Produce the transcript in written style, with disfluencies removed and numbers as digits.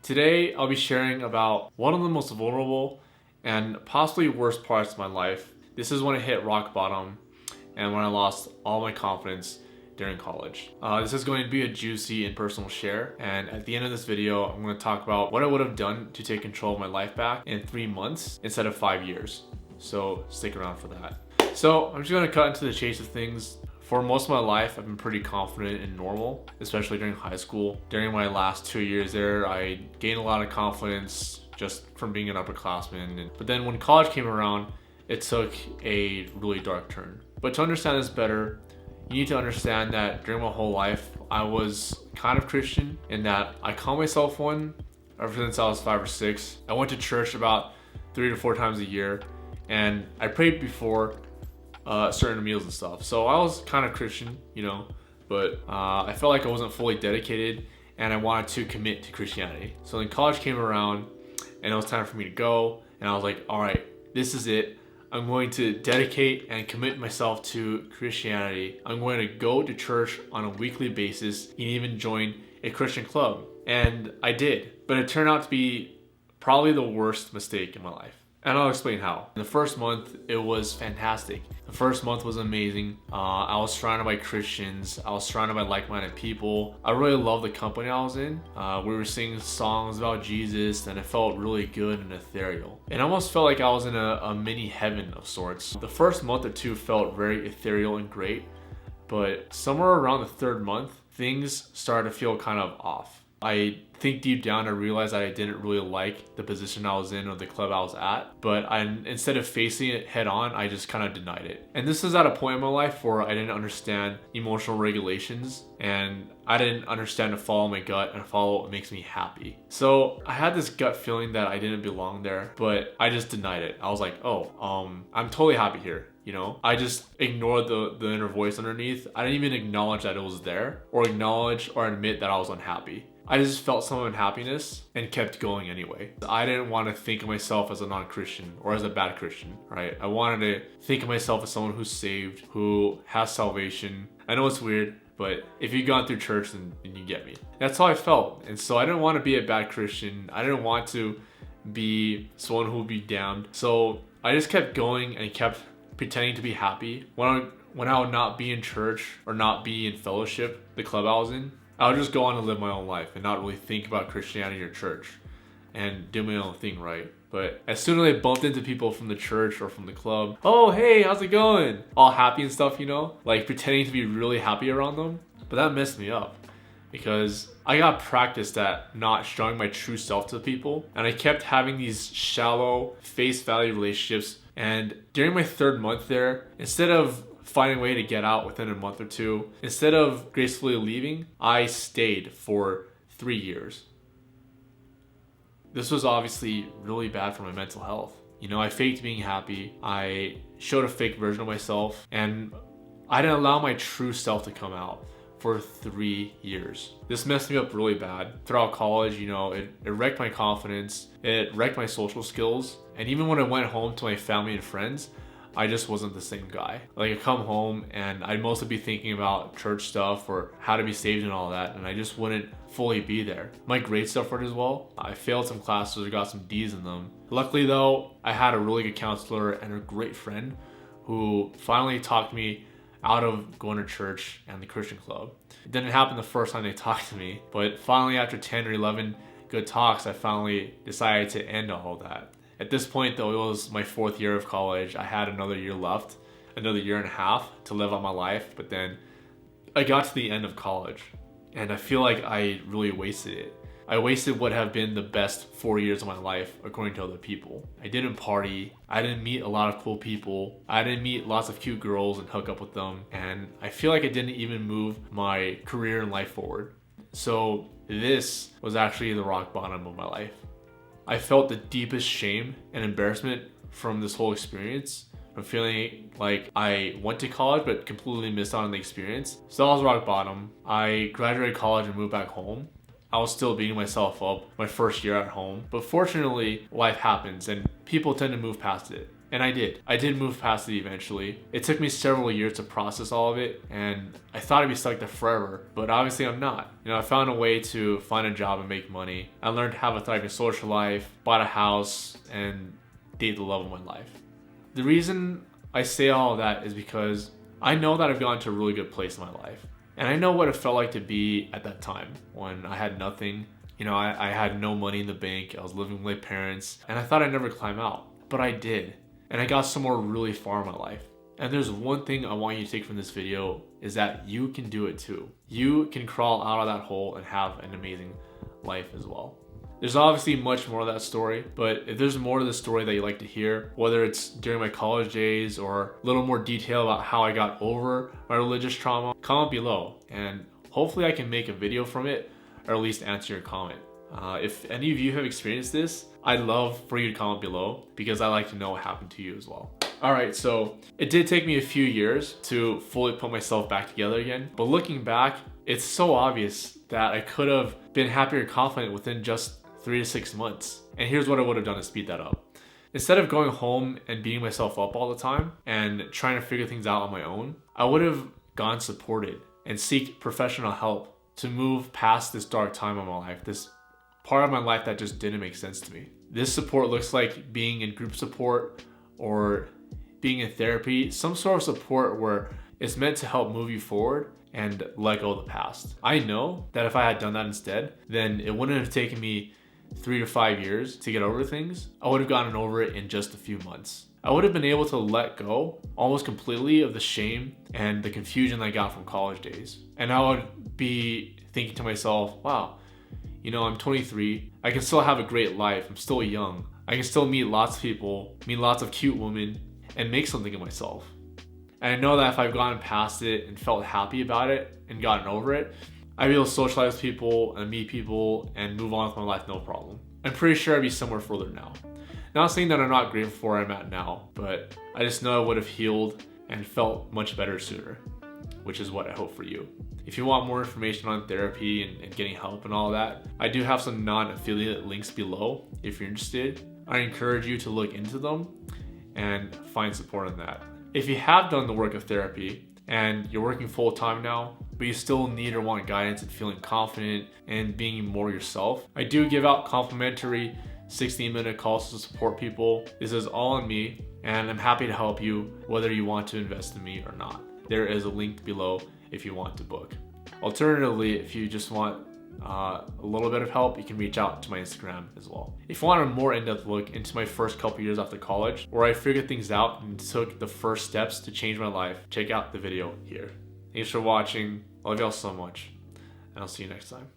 Today, I'll be sharing about one of the most vulnerable and possibly worst parts of my life. This is when I hit rock bottom and when I lost all my confidence during college. This is going to be a juicy and personal share, and at the end of this video, I'm going to talk about what I would have done to take control of my life back in 3 months instead of 5 years. So stick around for that. So I'm just going to cut into the chase of things. For most of my life, I've been pretty confident and normal, especially during high school. During my last 2 years there, I gained a lot of confidence just from being an upperclassman. But then when college came around, it took a really dark turn. But to understand this better, you need to understand that during my whole life, I was kind of Christian in that I called myself one ever since I was 5 or 6. I went to church about 3 to 4 times a year, and I prayed before certain meals and stuff. So I was kind of Christian, but I felt like I wasn't fully dedicated and I wanted to commit to Christianity. So then college came around and it was time for me to go, and I was like, all right, this is it. I'm going to dedicate and commit myself to Christianity. I'm going to go to church on a weekly basis and even join a Christian club. And I did, but it turned out to be probably the worst mistake in my life. And I'll explain how. In the first month, it was fantastic. The first month was amazing. I was surrounded by Christians. I was surrounded by like-minded people. I really loved the company I was in. We were singing songs about Jesus, and it felt really good and ethereal. It almost felt like I was in a mini heaven of sorts. The first month or two felt very ethereal and great, but somewhere around the third month, things started to feel kind of off. I think deep down I realized that I didn't really like the position I was in or the club I was at, but instead of facing it head on, I just kind of denied it. And this is at a point in my life where I didn't understand emotional regulations, and I didn't understand to follow my gut and follow what makes me happy. So I had this gut feeling that I didn't belong there, but I just denied it. I was like, I'm totally happy here. I just ignored the inner voice underneath. I didn't even acknowledge that it was there or acknowledge or admit that I was unhappy. I just felt some unhappiness and kept going anyway. I didn't want to think of myself as a non-Christian or as a bad Christian, right? I wanted to think of myself as someone who's saved, who has salvation. I know it's weird, but if you've gone through church, then you get me. That's how I felt. And so I didn't want to be a bad Christian. I didn't want to be someone who would be damned. So I just kept going and kept pretending to be happy. When I would not be in church or not be in fellowship, the club I was in, I would just go on and live my own life and not really think about Christianity or church and do my own thing, right? But as soon as I bumped into people from the church or from the club, oh, hey, how's it going? All happy and stuff, like pretending to be really happy around them. But that messed me up because I got practiced at not showing my true self to people. And I kept having these shallow, face value relationships. And during my third month there, instead of finding a way to get out within a month or two, instead of gracefully leaving, I stayed for 3 years. This was obviously really bad for my mental health. I faked being happy. I showed a fake version of myself, and I didn't allow my true self to come out for 3 years. This messed me up really bad. Throughout college, it wrecked my confidence. It wrecked my social skills. And even when I went home to my family and friends, I just wasn't the same guy. Like, I'd come home and I'd mostly be thinking about church stuff or how to be saved and all that, and I just wouldn't fully be there. My grades suffered as well. I failed some classes or got some D's in them. Luckily though, I had a really good counselor and a great friend who finally talked me out of going to church and the Christian club. It didn't happen the first time they talked to me, but finally after 10 or 11 good talks, I finally decided to end all of that. At this point though, it was my 4th year of college. I had another year left, another year and a half to live out my life. But then I got to the end of college and I feel like I really wasted it. I wasted what have been the best 4 years of my life according to other people. I didn't party. I didn't meet a lot of cool people. I didn't meet lots of cute girls and hook up with them. And I feel like I didn't even move my career and life forward. So this was actually the rock bottom of my life. I felt the deepest shame and embarrassment from this whole experience, from feeling like I went to college but completely missed out on the experience. So that was rock bottom. I graduated college and moved back home. I was still beating myself up my first year at home, but fortunately life happens and people tend to move past it. And I did. I did move past it eventually. It took me several years to process all of it, and I thought I'd be stuck there forever, but obviously I'm not. I found a way to find a job and make money. I learned to have a thriving social life, bought a house, and date the love of my life. The reason I say all of that is because I know that I've gotten to a really good place in my life. And I know what it felt like to be at that time when I had nothing. I had no money in the bank. I was living with my parents, and I thought I'd never climb out, but I did. And I got somewhere really far in my life. And there's one thing I want you to take from this video is that you can do it too. You can crawl out of that hole and have an amazing life as well. There's obviously much more of that story, but if there's more to the story that you'd like to hear, whether it's during my college days or a little more detail about how I got over my religious trauma, comment below and hopefully I can make a video from it or at least answer your comment. If any of you have experienced this, I'd love for you to comment below because I like to know what happened to you as well. Alright, so it did take me a few years to fully put myself back together again, but looking back, it's so obvious that I could have been happier and confident within just 3 to 6 months. And here's what I would have done to speed that up. Instead of going home and beating myself up all the time and trying to figure things out on my own, I would have gone supported and seek professional help to move past this dark time of my life, this part of my life that just didn't make sense to me. This support looks like being in group support or being in therapy, some sort of support where it's meant to help move you forward and let go of the past. I know that if I had done that instead, then it wouldn't have taken me 3 to 5 years to get over things. I would have gotten over it in just a few months. I would have been able to let go almost completely of the shame and the confusion I got from college days. And I would be thinking to myself, wow, I'm 23. I can still have a great life. I'm still young. I can still meet lots of people, meet lots of cute women, and make something of myself. And I know that if I've gotten past it and felt happy about it and gotten over it, I'd be able to socialize with people and meet people and move on with my life no problem. I'm pretty sure I'd be somewhere further now. Not saying that I'm not grateful for where I'm at now, but I just know I would have healed and felt much better sooner, which is what I hope for you. If you want more information on therapy and getting help and all that, I do have some non-affiliate links below if you're interested. I encourage you to look into them and find support in that. If you have done the work of therapy and you're working full-time now, but you still need or want guidance and feeling confident and being more yourself, I do give out complimentary 16-minute calls to support people. This is all on me, and I'm happy to help you whether you want to invest in me or not. There is a link below if you want to book. Alternatively, if you just want a little bit of help, you can reach out to my Instagram as well. If you want a more in-depth look into my first couple years after college, where I figured things out and took the first steps to change my life, check out the video here. Thanks for watching. I love y'all so much, and I'll see you next time.